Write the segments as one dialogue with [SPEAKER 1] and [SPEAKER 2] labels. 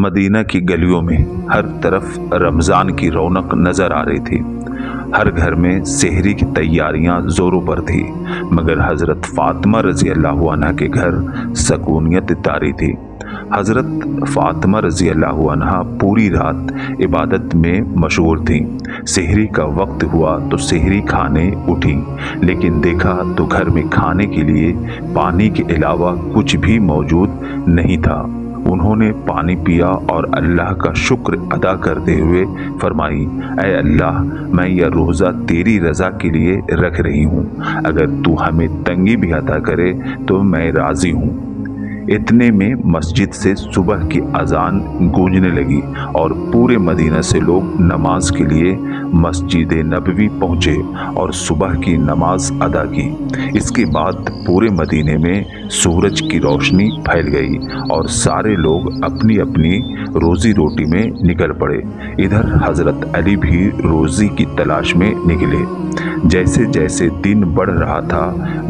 [SPEAKER 1] Medina की गलियों में हर तरफ रमज़ान की रौनक नज़र आ रही थी। हर घर में सेहरी की तैयारियां जोरों पर थी, मगर हज़रत फ़ातिमा रज़ी अल्लाह अन्हा के घर सकूनियत तारी थी। हज़रत फ़ातिमा रज़ी अल्लाह अन्हा पूरी रात इबादत में मशगूल थीं। सेहरी का वक्त हुआ तो सेहरी खाने उठी, लेकिन देखा तो घर में खाने के लिए पानी के अलावा कुछ भी मौजूद नहीं था। उन्होंने पानी पिया और अल्लाह का शुक्र अदा करते हुए फरमाई, ऐ अल्लाह, मैं यह रोज़ा तेरी रज़ा के लिए रख रही हूँ, अगर तू हमें तंगी भी अता करे तो मैं राज़ी हूँ। इतने में मस्जिद से सुबह की अजान गूंजने लगी और पूरे मदीना से लोग नमाज के लिए मस्जिद नबवी पहुँचे और सुबह की नमाज अदा की। इसके बाद पूरे मदीने में सूरज की रोशनी फैल गई और सारे लोग अपनी अपनी रोज़ी रोटी में निकल पड़े। इधर हज़रत अली भी रोज़ी की तलाश में निकले। जैसे जैसे दिन बढ़ रहा था,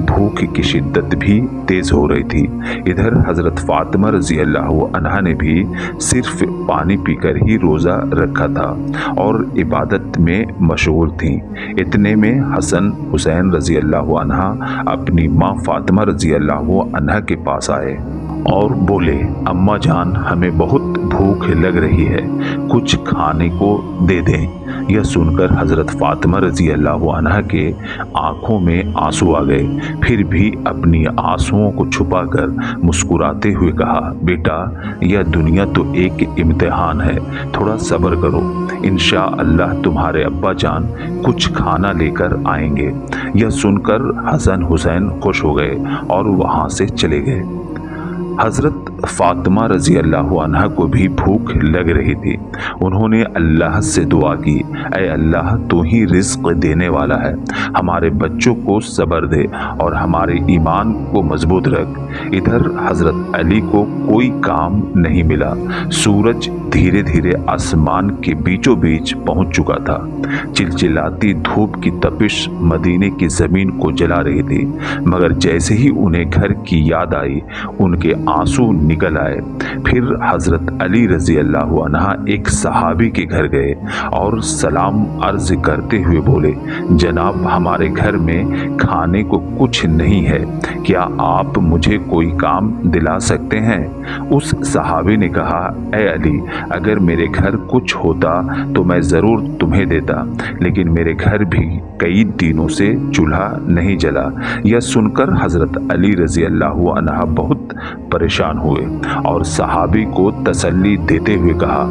[SPEAKER 1] भूख की शिद्दत भी तेज़ हो रही थी। इधर हज़रत फ़ातिमा रज़ी अल्लाह अन्हा ने भी सिर्फ पानी पीकर ही रोज़ा रखा था और इबादत में मशगूल थीं। इतने में हसन हुसैन रज़ी अल्लाह अन्हा अपनी माँ फ़ातिमा रज़ी अल्लाह अन्हा के पास आए और बोले, अम्मा जान, हमें बहुत भूख लग रही है, कुछ खाने को दे दें। यह सुनकर हज़रत फ़ातिमा रज़ी अल्लाह अन्हा के आँखों में आंसू आ गए। फिर भी अपनी आंसुओं को छुपाकर मुस्कुराते हुए कहा, बेटा, यह दुनिया तो एक इम्तिहान है, थोड़ा सब्र करो, इंशाअल्लाह तुम्हारे अब्बा जान कुछ खाना लेकर आएंगे। यह सुनकर हसन हुसैन खुश हो गए और वहाँ से चले गए। हज़रत फ़ातिमा रज़ी अल्लाह अन्हा को भी भूख लग रही थी। उन्होंने अल्लाह से दुआ की, ऐ अल्लाह, तू ही रिज़्क़ देने वाला है, हमारे बच्चों को सब्र दे और हमारे ईमान को मजबूत रख। इधर हज़रत अली को कोई काम नहीं मिला। सूरज धीरे धीरे आसमान के बीचों बीच पहुंच चुका था। चिलचिलाती धूप की तपिश मदीने की ज़मीन को जला रही थी, मगर जैसे ही उन्हें घर की याद आई, उनके आंसू निकल आए। फिर हज़रत अली रज़ी अल्लाह अन्हा एक सहाबी के घर गए और सलाम अर्ज करते हुए बोले, जनाब, हमारे घर में खाने को कुछ नहीं है, क्या आप मुझे कोई काम दिला सकते हैं? उस सहाबी ने कहा, ऐ अली, अगर मेरे घर कुछ होता तो मैं ज़रूर तुम्हें देता, लेकिन मेरे घर भी कई दिनों से चूल्हा नहीं जला। यह सुनकर हज़रत अली रज़ी अल्लाह अन्हा बहुत परेशान हुए और सहाबी को तसल्ली देते हुए कहा,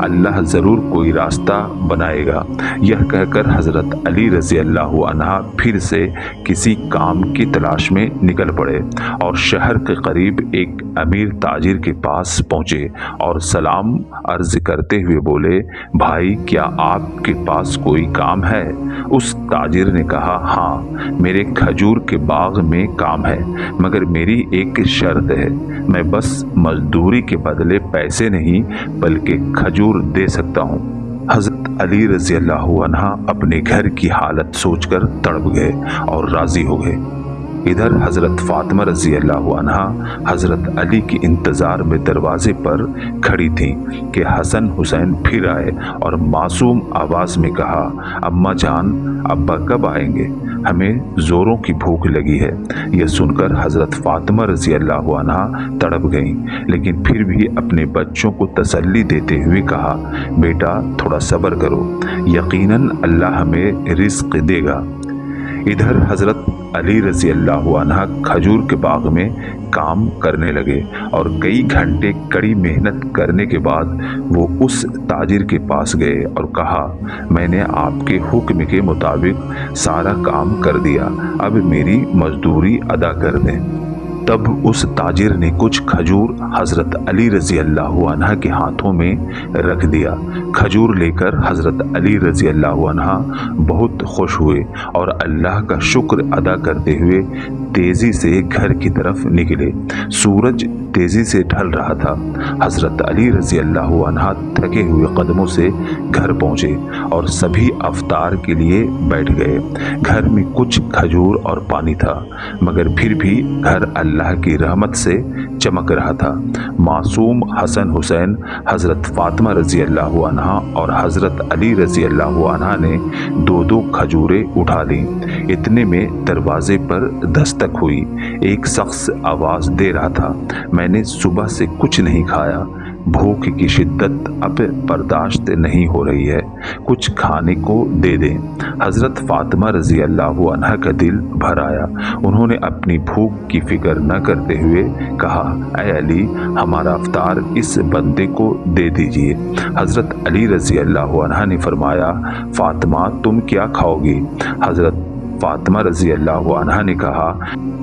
[SPEAKER 1] अल्लाह ज़रूर कोई रास्ता बनाएगा। यह कहकर हज़रत अली रज़ी अल्लाह अन्हा फिर से किसी काम की तलाश में निकल पड़े और शहर के करीब एक अमीर ताजिर के पास पहुँचे और सलाम अर्ज करते हुए बोले, भाई, क्या आपके पास कोई काम है? उस ताजिर ने कहा, हाँ, मेरे खजूर के बाग में काम है, मगर मेरी एक शर्त है, मैं बस मजदूरी के बदले पैसे नहीं बल्कि खजूर दे सकता हूँ। हज़रत अली रज़ी अल्लाह अन्हा अपने घर की हालत सोचकर तड़प गए और राज़ी हो गए। इधर हज़रत फ़ातिमा रज़ी अल्लाह अन्हा हज़रत अली के इंतज़ार में दरवाज़े पर खड़ी थीं कि हसन हुसैन फिर आए और मासूम आवाज़ में कहा, अम्मा जान, अब्बा कब आएंगे? हमें ज़ोरों की भूख लगी है। यह सुनकर हज़रत फ़ातिमा रज़ी अल्लाह अन्हा तड़प गईं, लेकिन फिर भी अपने बच्चों को तसल्ली देते हुए कहा, बेटा, थोड़ा सब्र करो, यकीनन अल्लाह हमें रिज़्क़ देगा। इधर हज़रत अली रज़ी अल्लाह अन्हा खजूर के बाग में काम करने लगे और कई घंटे कड़ी मेहनत करने के बाद वो उस ताजिर के पास गए और कहा, मैंने आपके हुक्म के मुताबिक सारा काम कर दिया, अब मेरी मजदूरी अदा कर दें। तब उस ताजिर ने कुछ खजूर हज़रत अली रज़ी अल्लाह अन्हा के हाथों में रख दिया। खजूर लेकर हज़रत अली रज़ी अल्लाह अन्हा बहुत खुश हुए और अल्लाह का शुक्र अदा करते हुए तेज़ी से घर की तरफ निकले। सूरज तेज़ी से ढल रहा था। हज़रत अली रज़ी अल्लाह अन्हा थके हुए कदमों से घर पहुँचे और सभी अफ्तार के लिए बैठ गए। घर में कुछ खजूर और पानी था, मगर फिर भी घर अल्लाह की रहमत से चमक रहा था। मासूम हसन हुसैन, हज़रत फ़ातिमा रज़ी अल्लाह अन्हा और हज़रत अली रज़ी अल्लाह अन्हा ने दो दो खजूरें उठा लीं। इतने में दरवाजे पर दस्तक हुई। एक शख्स आवाज़ दे रहा था, मैंने सुबह से कुछ नहीं खाया, भूख की शिद्दत अब बर्दाश्त नहीं हो रही है, कुछ खाने को दे दें। हज़रत फ़ातिमा रज़ी अल्लाह अन्हा का दिल भर आया। उन्होंने अपनी भूख की फिक्र न करते हुए कहा, ऐ अली, हमारा अफ्तार इस बंदे को दे दीजिए। हज़रत अली रज़ी अल्लाह अन्हा ने फरमाया, फ़ातिमा तुम क्या खाओगी? हज़रत फ़ातिमा रज़ी अल्लाह अन्हा ने कहा,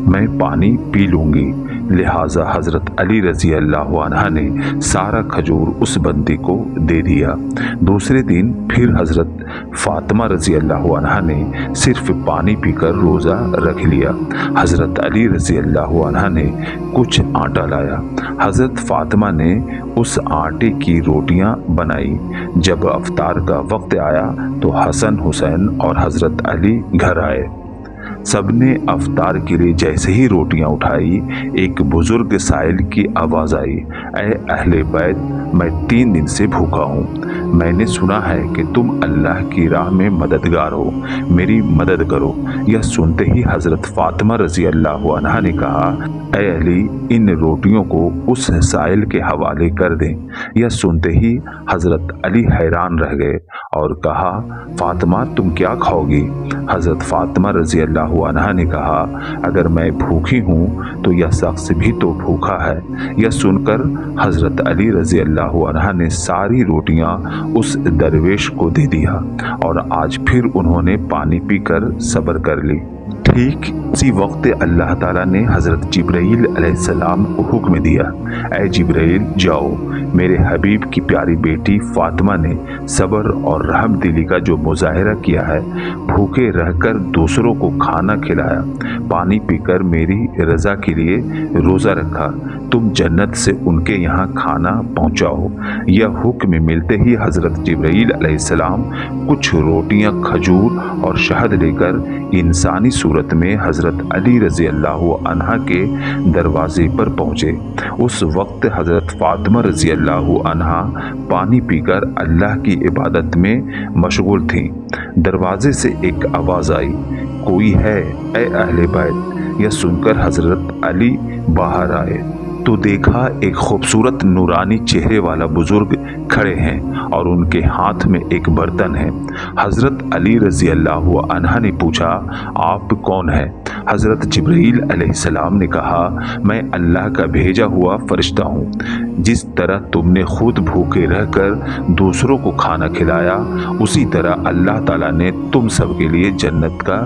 [SPEAKER 1] मैं पानी पी लूँगी। लिहाजा हज़रत अली रज़ी अल्लाह अन्हा ने सारा खजूर उस बंदी को दे दिया। दूसरे दिन फिर हज़रत फ़ातिमा रज़ी अल्लाह अन्हा ने सिर्फ पानी पीकर रोज़ा रख लिया। हज़रत अली रज़ी अल्लाह अन्हा ने कुछ आटा लाया। हज़रत फ़ातिमा ने उस आटे की रोटियां बनाई। जब अफ्तार का वक्त आया तो हसन हुसैन और हज़रत अली घर आए। सबने अफ्तार के लिए जैसे ही रोटियां उठाई, एक बुजुर्ग साइल की आवाज़ आई, ऐ अहले बैत, मैं 3 दिन से भूखा हूँ। मैंने सुना है कि तुम अल्लाह की राह में मददगार हो, मेरी मदद करो। यह सुनते ही हज़रत फ़ातिमा रज़ी अल्लाह अन्हा ने कहा, ऐ अली, इन रोटियों को उस साइल के हवाले कर दें। यह सुनते ही हज़रत अली हैरान रह गए और कहा, फ़ातिमा तुम क्या खाओगी? हज़रत फ़ातिमा रज़ी अल्लाह अन्हा ने कहा, अगर मैं भूखी हूँ तो यह शख्स भी तो भूखा है। यह सुनकर हज़रत अली रज़ी अल्लाह अन्हा ने सारी रोटियां उस दरवेश को दे दिया और आज फिर उन्होंने पानी पीकर सब्र कर ली। ठीक इसी वक्त अल्लाह ताला ने हज़रत जिब्राईल अलैहिस्सलाम को हुक्म दिया, ऐ जिब्राईल जाओ, मेरे हबीब की प्यारी बेटी फ़ातिमा ने सब्र और रहम दिली का जो मुजाहिरा किया है, भूखे रहकर दूसरों को खाना खिलाया, पानी पीकर मेरी रज़ा के लिए रोज़ा रखा, तुम जन्नत से उनके यहाँ खाना पहुँचाओ। यह हुक्म मिलते ही हज़रत जिब्राईल अलैहिस्सलाम कुछ रोटियाँ, खजूर और शहद लेकर इंसानी सूरत में हज़रत अली रज़ी अल्लाह अन्हा के दरवाजे पर पहुँचे। उस वक्त हज़रत फ़ातिमा रज़ी अल्लाह अन्हा पानी पीकर अल्लाह की इबादत में मशगूल थीं। दरवाजे से एक आवाज़ आई, कोई है ऐ अहले बैत? यह सुनकर हज़रत अली बाहर आए तो देखा एक खूबसूरत नूरानी चेहरे वाला बुजुर्ग खड़े हैं और उनके हाथ में एक बर्तन है। हज़रत अली रज़ी अल्लाह अन्हा ने पूछा, आप कौन हैं? हज़रत जिब्राईल अलैहिस्सलाम ने कहा, मैं अल्लाह का भेजा हुआ फरिश्ता हूँ। जिस तरह तुमने खुद भूखे रहकर दूसरों को खाना खिलाया, उसी तरह अल्लाह ताला ने तुम सब के लिए जन्नत का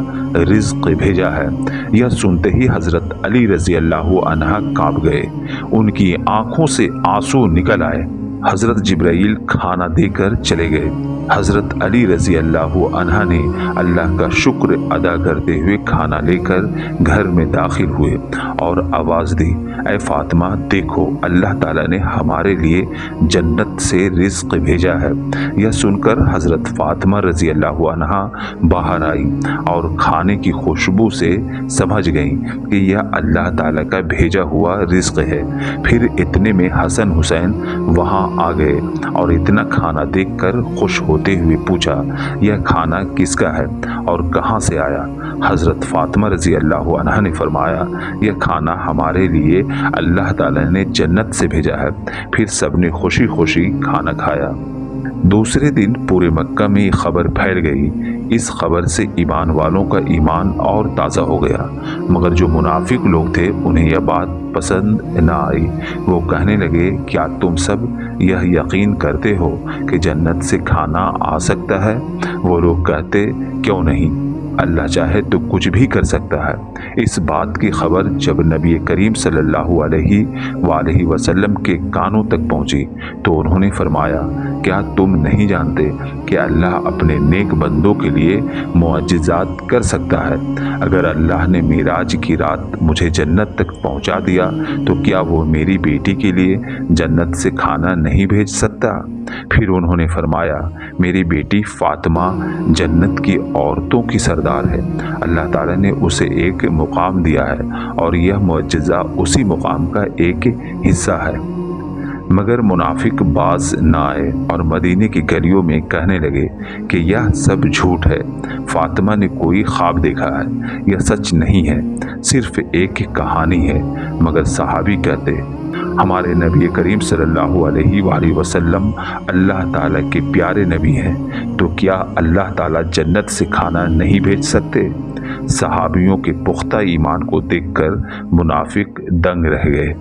[SPEAKER 1] रिज़्क़ भेजा है। यह सुनते ही हज़रत अली रज़ी अल्लाह अन्हा काँप गए, उनकी आंखों से आंसू निकल आए। हज़रत जिब्राईल खाना देकर चले गए। हज़रत अली रज़ी अल्लाह अन्हा ने अल्लाह का शुक्र अदा करते हुए खाना लेकर घर में दाखिल हुए और आवाज़ दी, ऐ फ़ातिमा देखो, अल्लाह ताला ने हमारे लिए जन्नत से रिज़्क़ भेजा है। यह सुनकर हज़रत फ़ातिमा रज़ी अल्लाह अन्हा बाहर आई और खाने की खुशबू से समझ गईं कि यह अल्लाह ताला का भेजा हुआ रिज़्क़ है। फिर इतने में हसन हुसैन वहाँ आ गए और इतना खाना देखकर खुश होते हुए पूछा, यह खाना किसका है और कहाँ से आया? हज़रत फ़ातिमा रज़ी अल्लाह अन्हा ने फरमाया, यह खाना हमारे लिए अल्लाह ताला ने जन्नत से भेजा है। फिर सबने खुशी खुशी खाना खाया। दूसरे दिन पूरे मक्का में ये खबर फैल गई। इस खबर से ईमान वालों का ईमान और ताज़ा हो गया, मगर जो मुनाफिक लोग थे उन्हें यह बात पसंद न आई। वो कहने लगे, क्या तुम सब यह यकीन करते हो कि जन्नत से खाना आ सकता है? वो लोग कहते, क्यों नहीं, अल्लाह चाहे तो कुछ भी कर सकता है। इस बात की खबर जब नबी करीम सल्लल्लाहु अलैहि वसल्लम के कानों तक पहुंची तो उन्होंने फरमाया, کیا تم نہیں جانتے کہ اللہ اپنے نیک بندوں کے لیے معجزات کر سکتا ہے؟ اگر اللہ نے معراج کی رات مجھے جنت تک پہنچا دیا تو کیا وہ میری بیٹی کے لیے جنت سے کھانا نہیں بھیج سکتا؟ پھر انہوں نے فرمایا، میری بیٹی فاطمہ جنت کی عورتوں کی سردار ہے، اللہ تعالیٰ نے اسے ایک مقام دیا ہے اور یہ معجزہ اسی مقام کا ایک حصہ ہے۔ مگر منافق باز نہ آئے اور مدینے کی گلیوں میں کہنے لگے کہ یہ سب جھوٹ ہے، فاطمہ نے کوئی خواب دیکھا ہے، یہ سچ نہیں ہے، صرف ایک کہانی ہے۔ مگر صحابی کہتے، ہمارے نبی کریم صلی اللہ علیہ وآلہ وسلم اللہ تعالیٰ کے پیارے نبی ہیں، تو کیا اللہ تعالیٰ جنت سے کھانا نہیں بھیج سکتے؟ صحابیوں کے پختہ ایمان کو دیکھ کر منافق دنگ رہ گئے۔